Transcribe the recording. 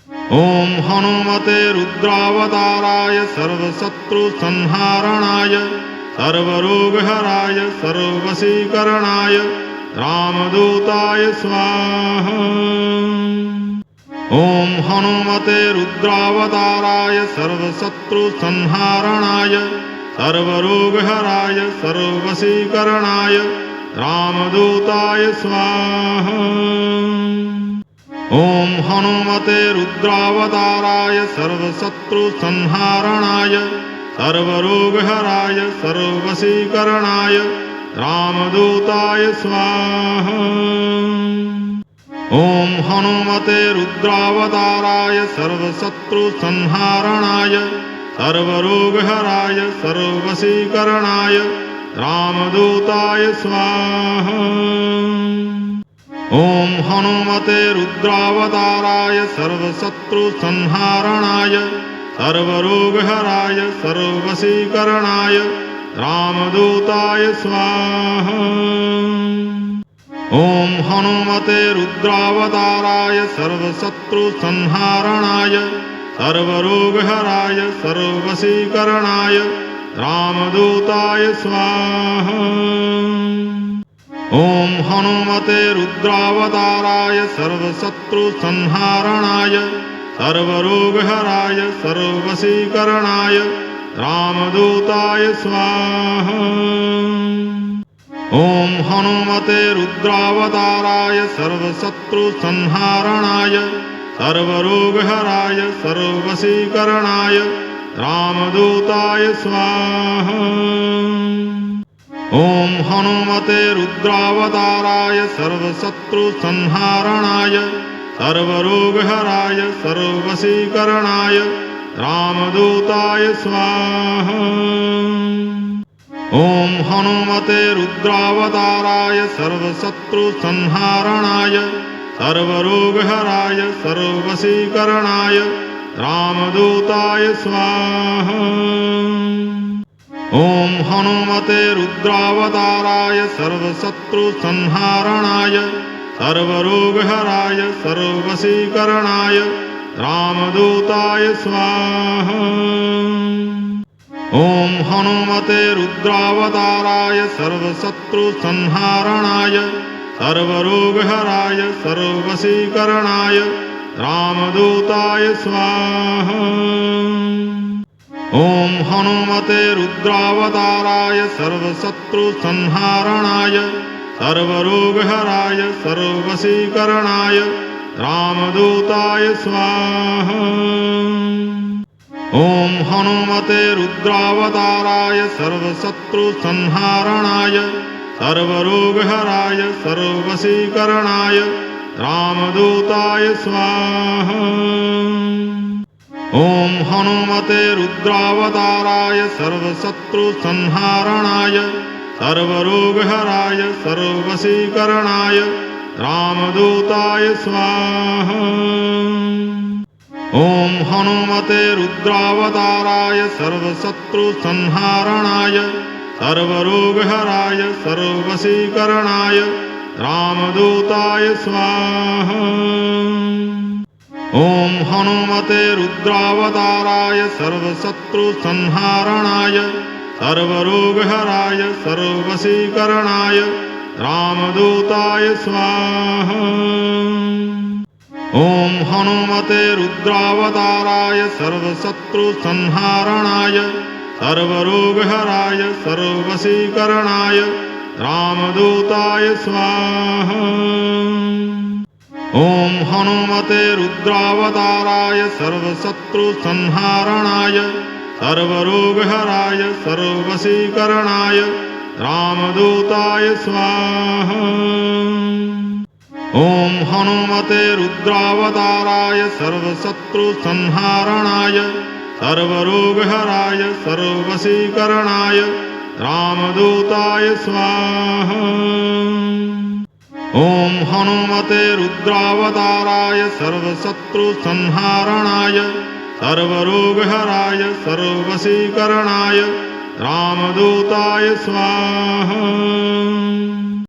ॐ हनुमते रुद्रावताराय सर्वशत्रुसंहारणाय सर्वरोगहराय सर्ववशीकरणाय रामदूताय स्वाहा। ॐ हनुमते रुद्रावताराय सर्वशत्रुसंहारणाय सर्वरोगहराय सर्ववशीकरणाय रामदूताय स्वाहा। ॐ हनुमते रुद्रावताराय सर्वशत्रुसंहारणाय सर्वरोगहराय सर्ववशीकरणाय रामदूताय स्वाहा। ॐ हनुमते रुद्रावताराय सर्वशत्रुसंहारणाय सर्वरोगहराय सर्ववशीकरणाय रामदूताय स्वाहा। ॐ हनुमते रुद्रावताराय सर्वशत्रुसंहारणाय सर्वरोगहराय सर्ववशीकरणाय रामदूताय स्वाहा। ॐ हनुमते रुद्रावताराय सर्वशत्रुसंहारणाय सर्वरोगहराय सर्ववशीकरणाय रामदूताय स्वाहा। ॐ हनुमते रुद्रावताराय सर्वशत्रुसंहारणाय सर्वरोगहराय सर्ववशीकरणाय रामदूताय स्वाहा। ॐ हनुमते रुद्रावताराय सर्वशत्रुसंहारणाय सर्वरोगहराय सर्ववशीकरणाय रामदूताय स्वाहा। ॐ हनुमते रुद्रावताराय सर्वशत्रुसंहारणाय सर्वरोगहराय सर्ववशीकरणाय रामदूताय स्वाहा। ॐ हनुमते रुद्रावताराय सर्वशत्रुसंहारणाय सर्वरोगहराय सर्ववशीकरणाय रामदूताय स्वाहा। ॐ हनुमते रुद्रावताराय सर्वशत्रुसंहारणाय सर्वरोगहराय सर्ववशीकरणाय रामदूताय स्वाहा। ॐ हनुमते रुद्रावताराय सर्वशत्रुसंहारणाय सर्वरोगहराय सर्ववशीकरणाय रामदूताय स्वाहा। ॐ हनुमते रुद्रावताराय सर्वशत्रुसंहारणाय सर्वरोगहराय सर्ववशीकरणाय रामदूताय स्वाहा। ॐ हनुमते रुद्रावताराय सर्वशत्रुसंहारणाय सर्वरोगहराय सर्ववशीकरणाय रामदूताय स्वाहा। ॐ हनुमते रुद्रावताराय सर्वशत्रुसंहारणाय सर्वरोगहराय सर्ववशीकरणाय रामदूताय स्वाहा। ॐ हनुमते रुद्रावताराय सर्वशत्रुसंहारणाय सर्वरोगहराय सर्ववशीकरणाय रामदूताय स्वाहा। ॐ हनुमते रुद्रावताराय सर्वशत्रुसंहारणाय सर्वरोगहराय सर्ववशीकरणाय रामदूताय स्वाहा। ॐ हनुमते रुद्रावताराय सर्वशत्रुसंहारणाय सर्वरोगहराय सर्ववशीकरणाय रामदूताय स्वाहा। ॐ हनुमते रुद्रावताराय सर्वशत्रुसंहारणाय सर्वरोगहराय सर्ववशीकरणाय रामदूताय स्वाहा। ॐ हनुमते रुद्रावताराय सर्वशत्रुसंहारणाय सर्वरोगहराय सर्ववशीकरणाय रामदूताय स्वाहा। ॐ हनुमते रुद्रावताराय सर्वशत्रुसंहारणाय सर्वरोगहराय सर्ववशीकरणाय रामदूताय स्वाहा।